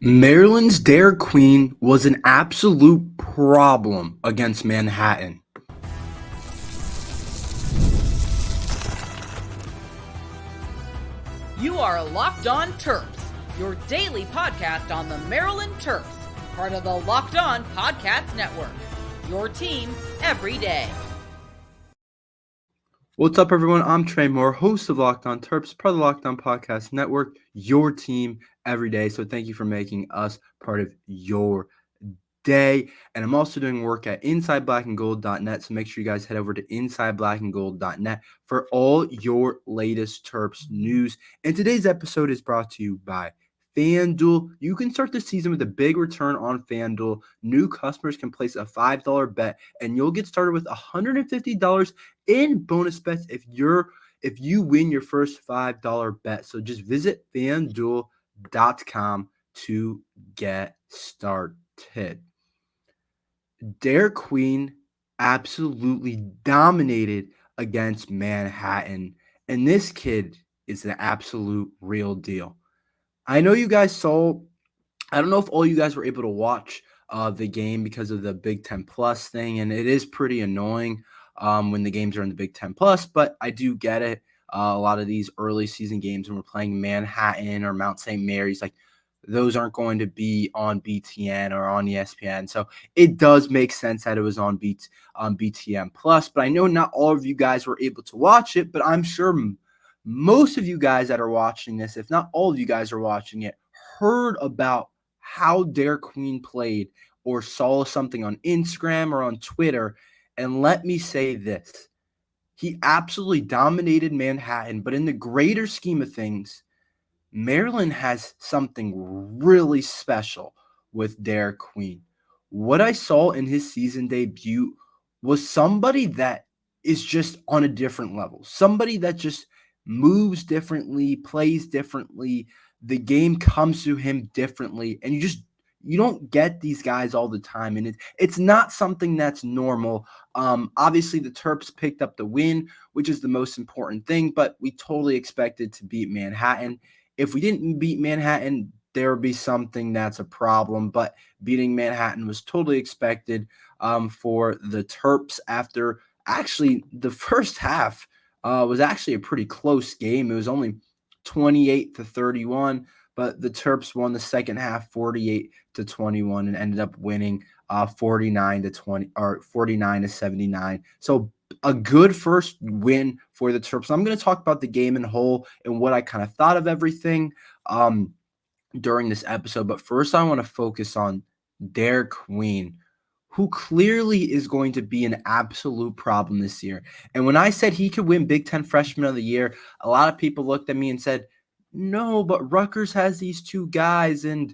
Maryland's Derik Queen was an absolute problem against Manhattan. You are Locked On Terps, your daily podcast on the Maryland Terps, part of the Locked On Podcast Network. Your team every day. What's up, everyone? I'm Tre Moore, host of Locked On Terps, part of the Locked On Podcast Network, your team every day. So thank you for making us part of your day. And I'm also doing work at InsideBlackandGold.net. So make sure you guys head over to InsideBlackandGold.net for all your latest Terps news. And today's episode is brought to you by FanDuel. You can start the season with a big return on FanDuel. New customers can place a $5 bet, and you'll get started with $150 in bonus bets if you win your first $5 bet. So just visit FanDuel.com to get started. Derik Queen absolutely dominated against Manhattan, and this kid is an absolute real deal. I know you guys saw, I don't know if all you guys were able to watch the game because of the Big Ten Plus thing, and it is pretty annoying when the games are in the Big Ten Plus, but I do get it. A lot of these early season games when we're playing Manhattan or Mount St. Mary's, like those aren't going to be on BTN or on ESPN. So it does make sense that it was on BTN Plus, but I know not all of you guys were able to watch it, but I'm sure most of you guys that are watching this, if not all of you guys are watching it, heard about how Derik Queen played or saw something on Instagram or on Twitter. And let me say this. He absolutely dominated Manhattan, but in the greater scheme of things, Maryland has something really special with Derik Queen. What I saw in his season debut was somebody that is just on a different level, somebody that just moves differently, plays differently. The game comes to him differently, and you don't get these guys all the time, and it's not something that's normal. Obviously, the Terps picked up the win, which is the most important thing, but we totally expected to beat Manhattan. If we didn't beat Manhattan, there would be something that's a problem, but beating Manhattan was totally expected for the Terps after actually the first half was actually a pretty close game. It was only 28-31, but the Terps won the second half 48-21 and ended up winning 49-20 or 49-79. So a good first win for the Terps. I'm going to talk about the game in whole and what I kind of thought of everything during this episode. But first, I want to focus on Derik Queen, who clearly is going to be an absolute problem this year. And when I said he could win Big Ten Freshman of the Year, a lot of people looked at me and said, no, but Rutgers has these two guys, and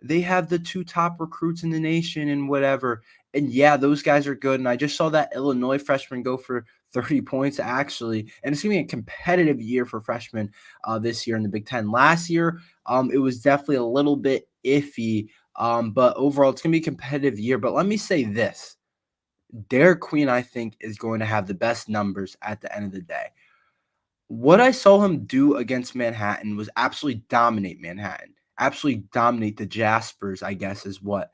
they have the two top recruits in the nation and whatever. And yeah, those guys are good. And I just saw that Illinois freshman go for 30 points actually. And it's going to be a competitive year for freshmen this year in the Big Ten. Last year, it was definitely a little bit iffy. But overall, it's going to be a competitive year. But let me say this. Derik Queen, I think, is going to have the best numbers at the end of the day. What I saw him do against Manhattan was absolutely dominate Manhattan, absolutely dominate the Jaspers, I guess is what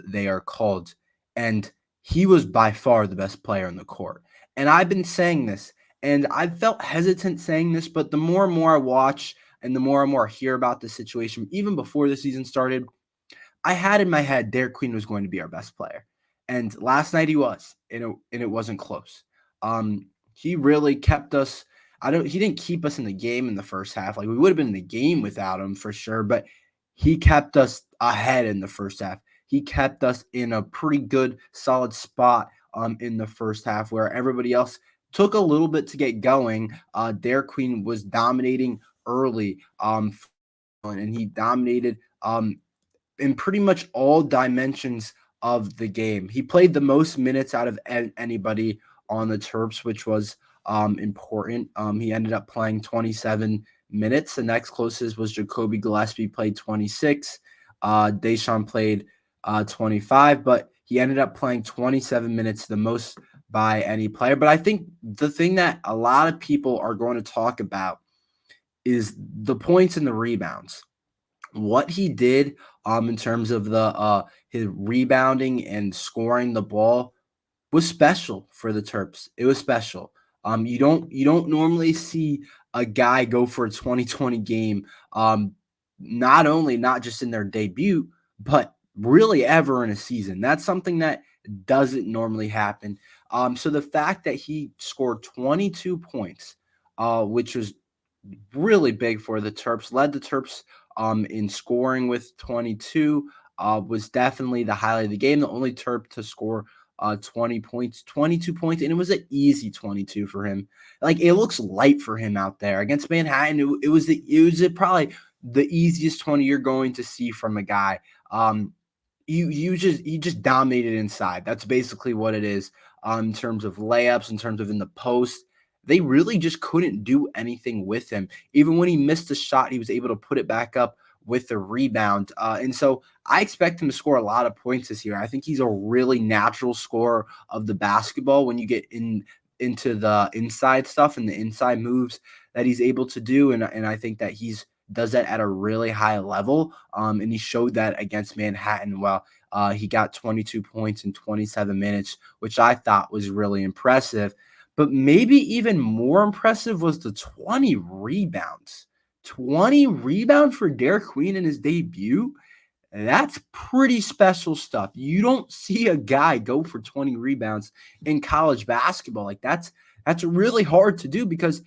they are called. And he was by far the best player on the court. And I've been saying this, and I felt hesitant saying this, but the more and more I watch and the more and more I hear about the situation, even before the season started, I had in my head Derik Queen was going to be our best player. And last night he was, and it wasn't close. He really kept us. He didn't keep us in the game in the first half. Like we would have been in the game without him for sure, but he kept us ahead in the first half. He kept us in a pretty good, solid spot in the first half where everybody else took a little bit to get going. Derik Queen was dominating early, and he dominated in pretty much all dimensions of the game. He played the most minutes out of anybody on the Terps, which was important. He ended up playing 27 minutes. The next closest was Jacoby Gillespie, played 26. Deshaun played 25, but he ended up playing 27 minutes, the most by any player. But I think the thing that a lot of people are going to talk about is the points and the rebounds. what he did in terms of the his rebounding and scoring the ball was special for the Terps. It was special. You don't normally see a guy go for a 2020 game. Not just in their debut, but really ever in a season. That's something that doesn't normally happen. So the fact that he scored 22 points, which was really big for the Terps, led the Terps in scoring with 22, was definitely the highlight of the game. The only Terp to score 20 points, 22 points, and it was an easy 22 for him. Like, it looks light for him out there against Manhattan. It was probably the easiest 20 you're going to see from a guy. He just dominated inside. That's basically what it is. In terms of layups, in terms of in the post, they really just couldn't do anything with him. Even when he missed a shot, he was able to put it back up with the rebound. And so I expect him to score a lot of points this year. I think he's a really natural scorer of the basketball when you get into the inside stuff and the inside moves that he's able to do. And I think that he's does that at a really high level. And he showed that against Manhattan. Well, he got 22 points in 27 minutes, which I thought was really impressive. But maybe even more impressive was the 20 rebounds. 20 rebounds for Derik Queen in his debut. That's pretty special stuff. You don't see a guy go for 20 rebounds in college basketball. Like, that's really hard to do because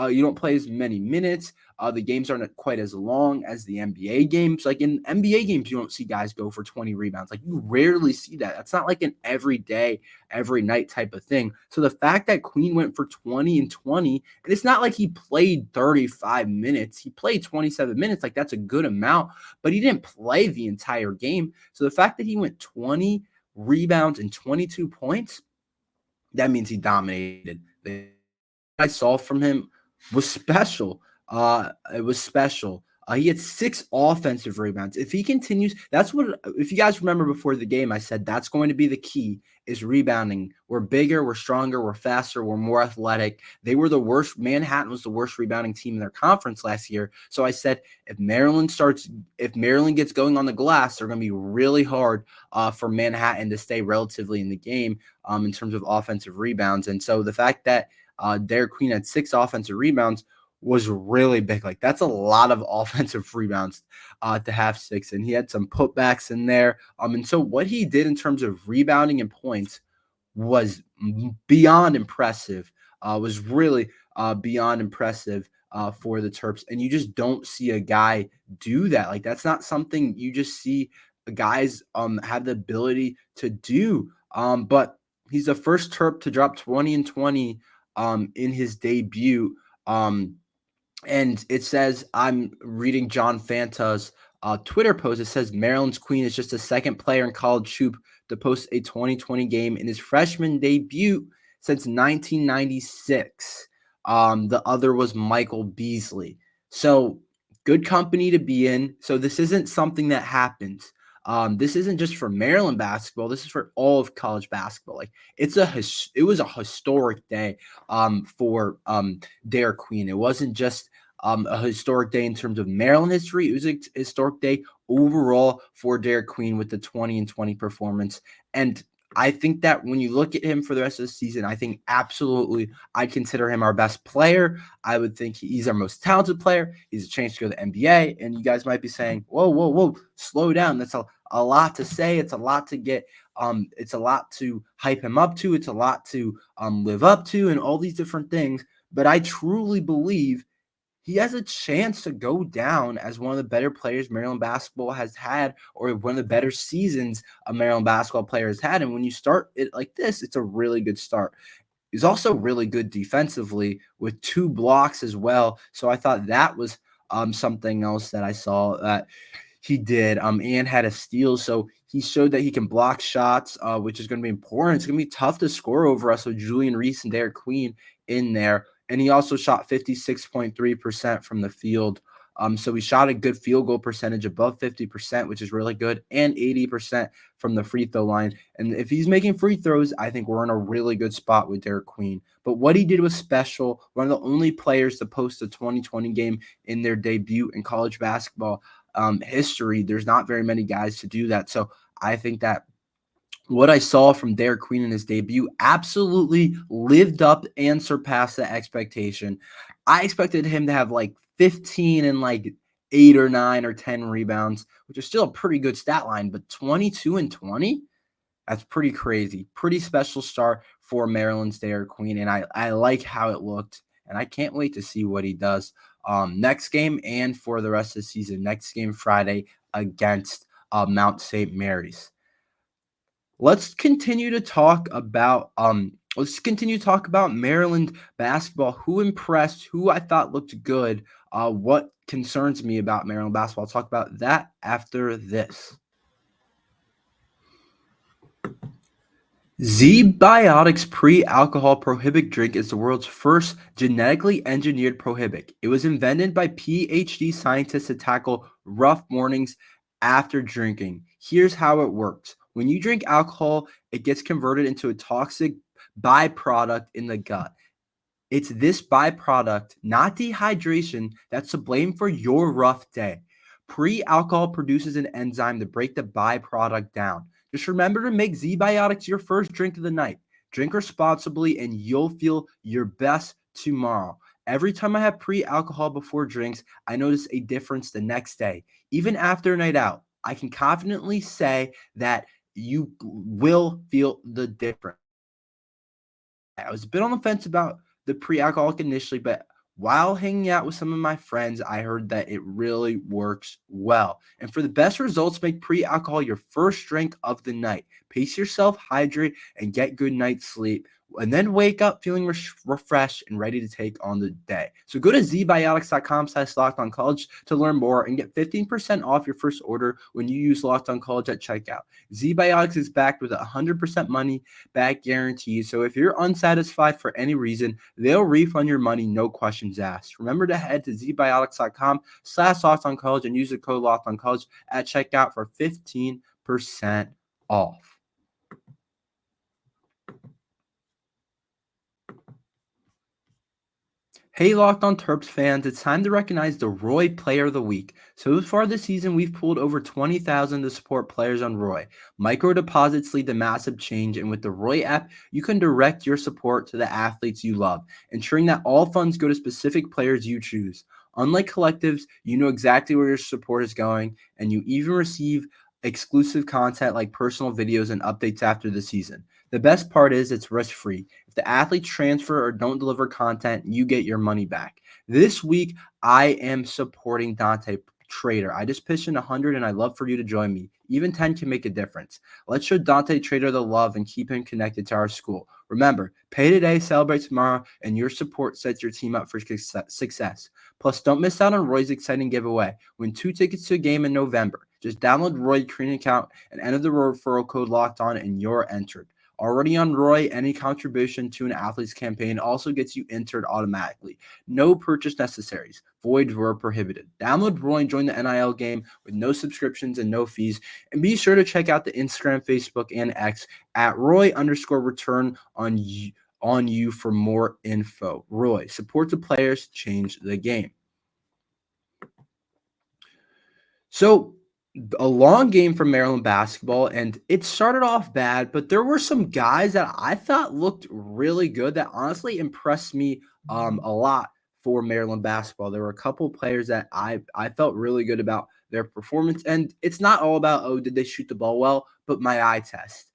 you don't play as many minutes. The games aren't quite as long as the NBA games. Like, in NBA games, you don't see guys go for 20 rebounds. Like, you rarely see that. That's not like an every day, every night type of thing. So the fact that Queen went for 20 and 20, and it's not like he played 35 minutes. He played 27 minutes. Like, that's a good amount, but he didn't play the entire game. So the fact that he went 20 rebounds and 22 points, that means he dominated. I saw from him was special. It was special. He had 6 offensive rebounds. If he continues, that's what. If you guys remember before the game, I said that's going to be the key is rebounding. We're bigger, we're stronger, we're faster, we're more athletic. They were the worst. Manhattan was the worst rebounding team in their conference last year. So I said if Maryland gets going on the glass, they're going to be really hard for Manhattan to stay relatively in the game in terms of offensive rebounds. And so the fact that Derik Queen had 6 offensive rebounds was really big. Like, that's a lot of offensive rebounds to have 6, and he had some putbacks in there. And so what he did in terms of rebounding and points was beyond impressive. Was really beyond impressive for the Terps, and you just don't see a guy do that. Like, that's not something you just see guys have the ability to do. But he's the first Terp to drop 20 and 20 in his debut. And it says, I'm reading John Fanta's Twitter post. It says Maryland's Queen is just the second player in college hoop to post a 2020 game in his freshman debut since 1996. The other was Michael Beasley. So good company to be in. So this isn't something that happens. This isn't just for Maryland basketball. This is for all of college basketball. Like, it was a historic day for Derik Queen. It wasn't just a historic day in terms of Maryland history. It was a historic day overall for Derik Queen with the 20 and 20 performance. And I think that when you look at him for the rest of the season, I think absolutely I'd consider him our best player. I would think he's our most talented player. He's a chance to go to the NBA. And you guys might be saying, whoa, whoa, whoa, slow down. That's a lot to say. It's a lot to get. It's a lot to hype him up to. It's a lot to live up to and all these different things. But I truly believe he has a chance to go down as one of the better players Maryland basketball has had, or one of the better seasons a Maryland basketball player has had. And when you start it like this, it's a really good start. He's also really good defensively with 2 blocks as well. So I thought that was something else that I saw that he did, and had a steal. So he showed that he can block shots, which is going to be important. It's going to be tough to score over us with Julian Reese and Derik Queen in there. And he also shot 56.3% from the field. So he shot a good field goal percentage above 50%, which is really good, and 80% from the free throw line. And if he's making free throws, I think we're in a really good spot with Derik Queen. But what he did was special. One of the only players to post a 2020 game in their debut in college basketball. history, there's not very many guys to do that. So I think that what I saw from Derik Queen in his debut absolutely lived up and surpassed the expectation. I expected him to have like 15 and like 8 or 9 or 10 rebounds, which is still a pretty good stat line, but 22 and 20? That's pretty crazy. Pretty special start for Maryland's Derik Queen, and I like how it looked, and I can't wait to see what he does next game and for the rest of the season. Next game Friday against Mount St. Mary's. Let's continue to talk about Maryland basketball. Who impressed? Who I thought looked good? What concerns me about Maryland basketball? I'll talk about that after this. ZBiotics Pre Alcohol Prohibitic drink is the world's first genetically engineered prohibitic. It was invented by PhD scientists to tackle rough mornings after drinking. Here's how it works. When you drink alcohol, it gets converted into a toxic byproduct in the gut. It's this byproduct, not dehydration, that's to blame for your rough day. Pre-alcohol produces an enzyme to break the byproduct down. Just remember to make ZBiotics your first drink of the night. Drink responsibly and you'll feel your best tomorrow. Every time I have pre-alcohol before drinks, I notice a difference the next day. Even after a night out, I can confidently say that you will feel the difference. I was a bit on the fence about the pre-alcoholic initially, but while hanging out with some of my friends, I heard that it really works well. And for the best results, make pre-alcohol your first drink of the night. Pace yourself, hydrate, and get good night's sleep. And then wake up feeling refreshed and ready to take on the day. So go to zbiotics.com/lockedoncollege to learn more and get 15% off your first order when you use Locked On College at checkout. ZBiotics is backed with a 100% money back guarantee. So if you're unsatisfied for any reason, they'll refund your money, no questions asked. Remember to head to zbiotics.com/lockedoncollege and use the code lockedoncollege at checkout for 15% off. Hey, Locked On Terps fans, it's time to recognize the Roy Player of the Week. So far this season, we've pulled over $20,000 to support players on Roy. Micro deposits lead to massive change, and with the Roy app, you can direct your support to the athletes you love, ensuring that all funds go to specific players you choose. Unlike collectives, you know exactly where your support is going, and you even receive exclusive content like personal videos and updates after the season. The best part is it's risk-free. If the athletes transfer or don't deliver content, you get your money back. This week, I am supporting Dante Trader. I just pitched in 100 and I'd love for you to join me. Even 10 can make a difference. Let's show Dante Trader the love and keep him connected to our school. Remember, pay today, celebrate tomorrow, and your support sets your team up for success. Plus, don't miss out on Roy's exciting giveaway. Win 2 tickets to a game in November. Just download Roy, create an account, and enter the referral code Locked On, and you're entered. Already on Roy, any contribution to an athlete's campaign also gets you entered automatically. No purchase necessary. Voids were prohibited. Download Roy and join the NIL game with no subscriptions and no fees. And be sure to check out the Instagram, Facebook, and X at Roy_return on you for more info. Roy, support the players, change the game. So, a long game for Maryland basketball, and it started off bad, but there were some guys that I thought looked really good that honestly impressed me a lot for Maryland basketball. There were a couple players that I felt really good about their performance, and it's not all about, oh, did they shoot the ball well, but my eye test.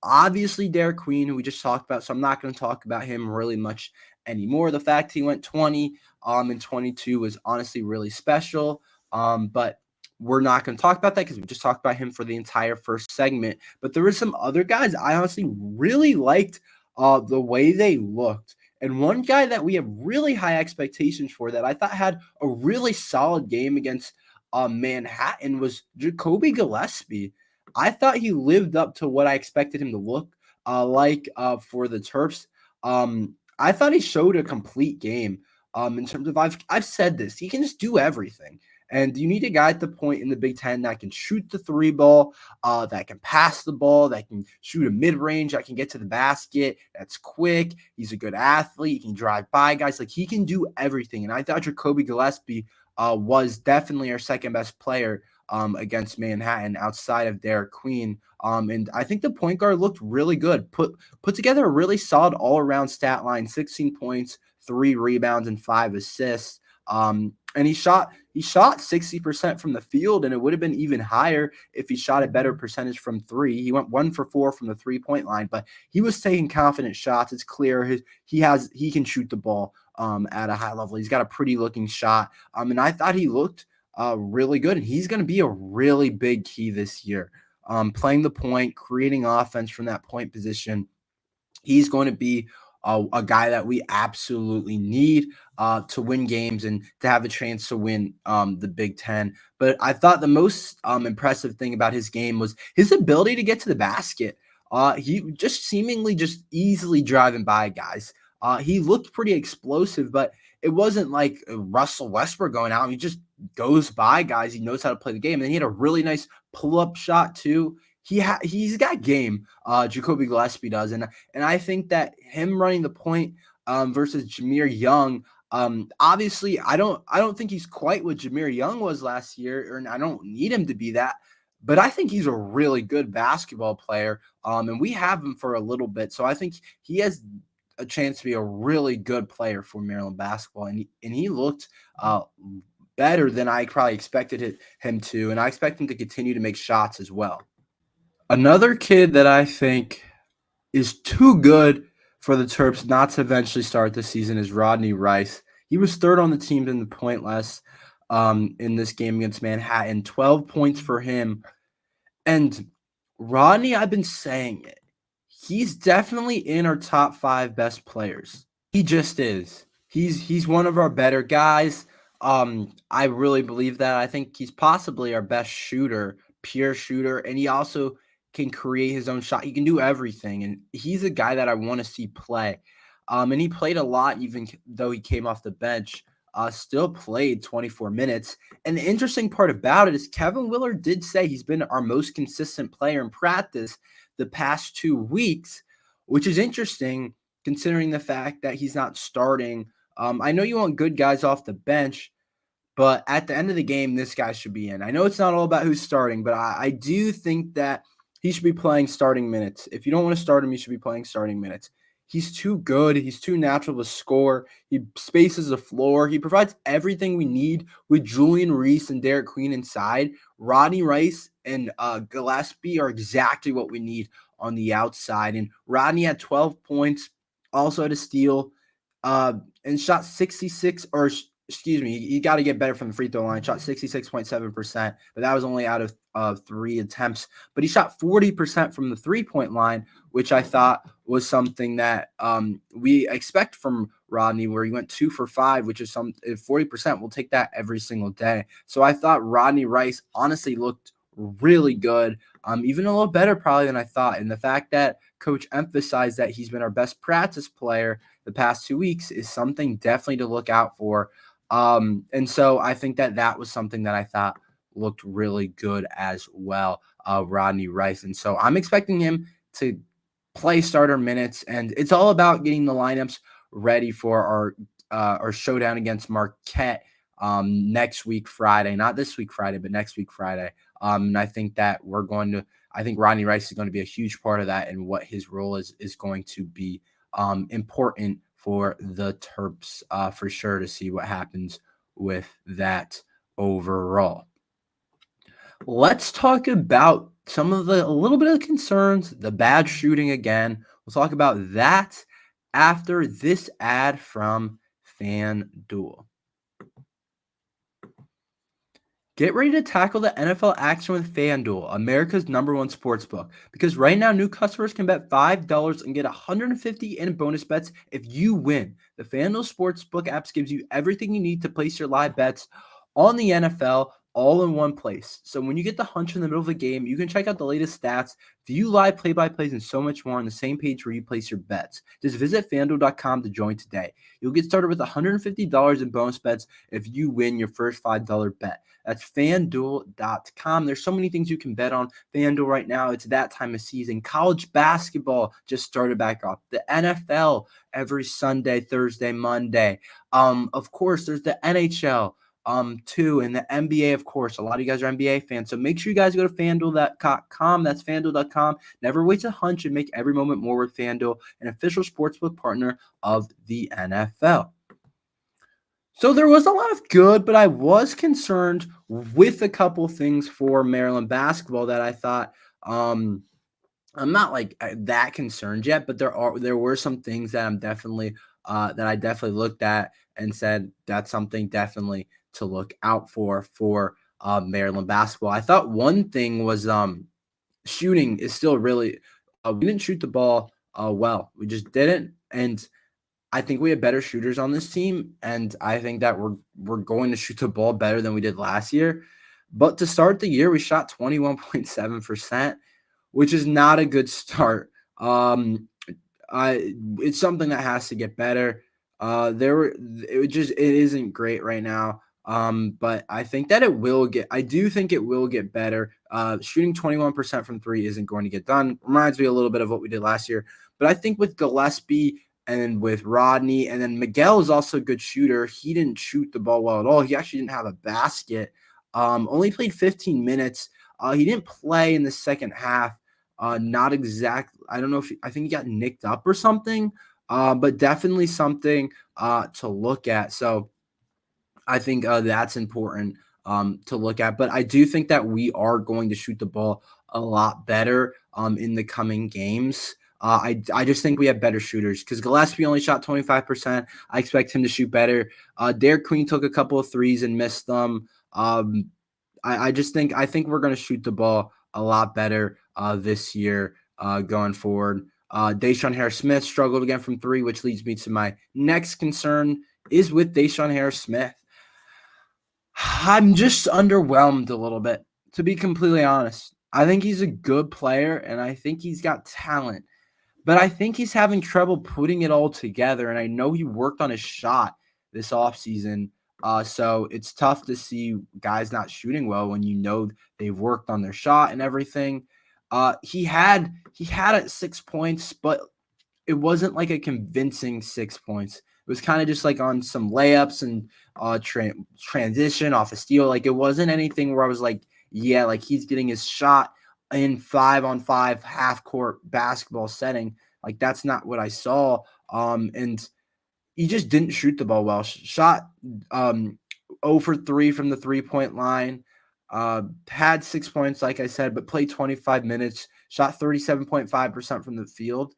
Obviously, Derik Queen, who we just talked about, so I'm not going to talk about him really much anymore. The fact he went 20 and 22 was honestly really special, but we're not going to talk about that because we just talked about him for the entire first segment. But there were some other guys I honestly really liked the way they looked. And one guy that we have really high expectations for that I thought had a really solid game against Manhattan was Jacoby Gillespie. I thought he lived up to what I expected him to look like for the Terps. I thought he showed a complete game in terms of I've said this. He can just do everything. And you need a guy at the point in the Big Ten that can shoot the 3 ball, that can pass the ball, that can shoot a mid-range, that can get to the basket, that's quick. He's a good athlete. He can drive by guys. Like, he can do everything. And I thought Jacoby Gillespie was definitely our second best player against Manhattan outside of Derik Queen. And I think the point guard looked really good. Put together a really solid all around stat line: 16 points, 3 rebounds, and 5 assists. And he shot 60% from the field, and it would have been even higher if he shot a better percentage from three. He went 1 for 4 from the 3-point line, but he was taking confident shots. It's clear he can shoot the ball at a high level. He's got a pretty looking shot. And I thought he looked really good, and he's going to be a really big key this year. Playing the point, creating offense from that point position. He's going to be a guy that we absolutely need to win games and to have a chance to win the Big Ten. But I thought the most impressive thing about his game was his ability to get to the basket. He just seemingly just easily driving by guys. He looked pretty explosive, but it wasn't like Russell Westbrook going out. He just goes by guys. He knows how to play the game. And he had a really nice pull-up shot too. He's got game. Jacoby Gillespie does, and I think that him running the point versus Jameer Young. Obviously, I don't think he's quite what Jameer Young was last year, and I don't need him to be that. But I think he's a really good basketball player, and we have him for a little bit. So I think he has a chance to be a really good player for Maryland basketball, and he looked better than I probably expected him to, and I expect him to continue to make shots as well. Another kid that I think is too good for the Terps not to eventually start the season is Rodney Rice. He was third on the team in the point less in this game against Manhattan. 12 points for him. And Rodney, I've been saying it. He's definitely in our top 5 best players. He just is. He's one of our better guys. I really believe that. I think he's possibly our best shooter, pure shooter, and he also can create his own shot. He can do everything, and he's a guy that I want to see play. And he played a lot, even though he came off the bench. Still played 24 minutes. And the interesting part about it is Kevin Willard did say he's been our most consistent player in practice the past 2 weeks, which is interesting considering the fact that he's not starting. I know you want good guys off the bench, but at the end of the game, this guy should be in. I know it's not all about who's starting, but I do think that he should be playing starting minutes. If you don't want to start him, you should be playing starting minutes. He's too good. He's too natural to score. He spaces the floor. He provides everything we need with Julian Reese and Derik Queen inside. Rodney Rice and Gillespie are exactly what we need on the outside. And Rodney had 12 points, also had a steal, and shot 66, or excuse me, you got to get better from the free throw line. Shot 66.7%, but that was only out of 3 attempts. But he shot 40% from the 3-point line, which I thought was something that we expect from Rodney, where he went 2 for 5, which is 40%. We'll take that every single day. So I thought Rodney Rice honestly looked really good, even a little better probably than I thought. And the fact that Coach emphasized that he's been our best practice player the past 2 weeks is something definitely to look out for. And so I think that was something that I thought looked really good as well, Rodney Rice. And so I'm expecting him to play starter minutes, and it's all about getting the lineups ready for our showdown against Marquette next week Friday, not this week Friday, but next week Friday. And I think that I think Rodney Rice is going to be a huge part of that, and what his role is going to be important for the Terps for sure, to see what happens with that overall. Let's talk about a little bit of the concerns, the bad shooting again. We'll talk about that after this ad from FanDuel. Get ready to tackle the NFL action with FanDuel, America's #1 sportsbook. Because right now, new customers can bet $5 and get $150 in bonus bets if you win. The FanDuel Sportsbook app gives you everything you need to place your live bets on the NFL all in one place. So when you get the hunch in the middle of the game, you can check out the latest stats, view live play-by-plays, and so much more on the same page where you place your bets. Just visit FanDuel.com to join today. You'll get started with $150 in bonus bets if you win your first $5 bet. That's FanDuel.com. There's so many things you can bet on FanDuel right now. It's that time of season. College basketball just started back up. The NFL every Sunday, Thursday, Monday. Of course, there's the NHL. too. And the NBA, of course, a lot of you guys are NBA fans. So make sure you guys go to FanDuel.com. That's FanDuel.com. Never wait to hunch and make every moment more with FanDuel, an official sportsbook partner of the NFL. So there was a lot of good, but I was concerned with a couple things for Maryland basketball that I thought I'm not like that concerned yet, but there were some things that that I definitely looked at and said that's something definitely to look out for Maryland basketball. I thought one thing was shooting is still really we didn't shoot the ball well. We just didn't, and I think we have better shooters on this team, and I think that we're going to shoot the ball better than we did last year. But to start the year, we shot 21.7%, which is not a good start. It's something that has to get better. It isn't great right now. But I think that I do think it will get better. Shooting 21% from three isn't going to get done. Reminds me a little bit of what we did last year. But I think with Gillespie and then with Rodney, and then Miguel is also a good shooter. He didn't shoot the ball well at all. He actually didn't have a basket. Only played 15 minutes. He didn't play in the second half. Not exact. I don't know I think he got nicked up or something. But definitely something to look at. So I think that's important to look at. But I do think that we are going to shoot the ball a lot better in the coming games. I just think we have better shooters because Gillespie only shot 25%. I expect him to shoot better. Derik Queen took a couple of threes and missed them. I think we're going to shoot the ball a lot better this year going forward. Deshaun Harris-Smith struggled again from three, which leads me to my next concern is with Deshaun Harris-Smith. I'm just underwhelmed a little bit, to be completely honest. I think he's a good player, and I think he's got talent. But I think he's having trouble putting it all together, and I know he worked on his shot this offseason. So it's tough to see guys not shooting well when you know they've worked on their shot and everything. He had 6 points, but it wasn't like a convincing 6 points. It was kind of just like on some layups and transition off a steal. Like it wasn't anything where I was like, yeah, like he's getting his shot in 5-on-5 half court basketball setting. Like that's not what I saw. And he just didn't shoot the ball well. Shot 0 for 3 from the 3-point line. Had 6 points, like I said, but played 25 minutes. Shot 37.5% from the field.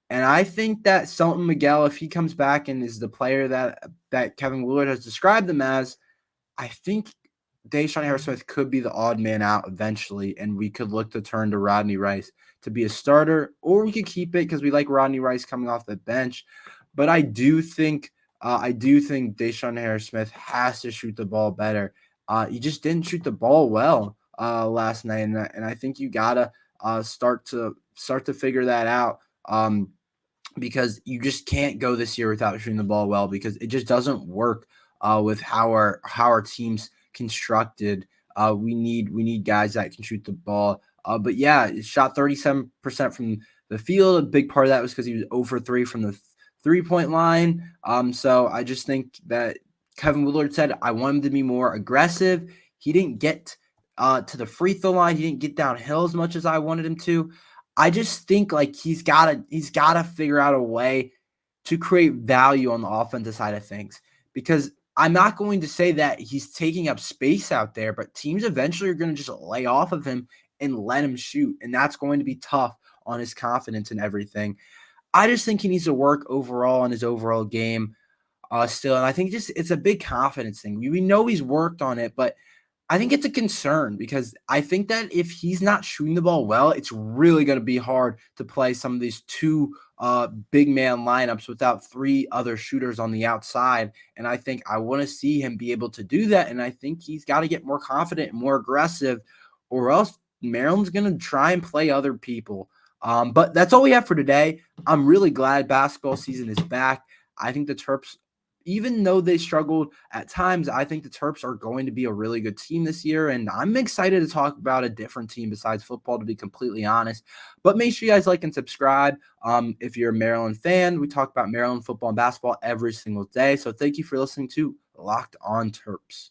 And I think that Selton Miguel, if he comes back and is the player that Kevin Willard has described him as, I think Deshaun Harris-Smith could be the odd man out eventually, and we could look to turn to Rodney Rice to be a starter, or we could keep it because we like Rodney Rice coming off the bench. But I do think Deshaun Harris-Smith has to shoot the ball better. He just didn't shoot the ball well last night, and I think you gotta start to figure that out. Because you just can't go this year without shooting the ball well because it just doesn't work with how our team's constructed. We need guys that can shoot the ball. But yeah, it shot 37% from the field. A big part of that was because he was 0 for 3 from the 3-point line. So I just think that Kevin Willard said I want him to be more aggressive. He didn't get to the free throw line. He didn't get downhill as much as I wanted him to. I just think like he's gotta figure out a way to create value on the offensive side of things because I'm not going to say that he's taking up space out there, but teams eventually are going to just lay off of him and let him shoot, and that's going to be tough on his confidence and everything. I just think he needs to work overall on his overall game still, and I think it's a big confidence thing. We know he's worked on it, but I think it's a concern because I think that if he's not shooting the ball well, it's really going to be hard to play some of these two big man lineups without three other shooters on the outside. And I think I want to see him be able to do that. And I think he's got to get more confident and more aggressive, or else Maryland's going to try and play other people. But that's all we have for today. I'm really glad basketball season is back. I think the Terps, even though they struggled at times, I think the Terps are going to be a really good team this year, and I'm excited to talk about a different team besides football, to be completely honest. But make sure you guys like and subscribe. If you're a Maryland fan, we talk about Maryland football and basketball every single day. So thank you for listening to Locked On Terps.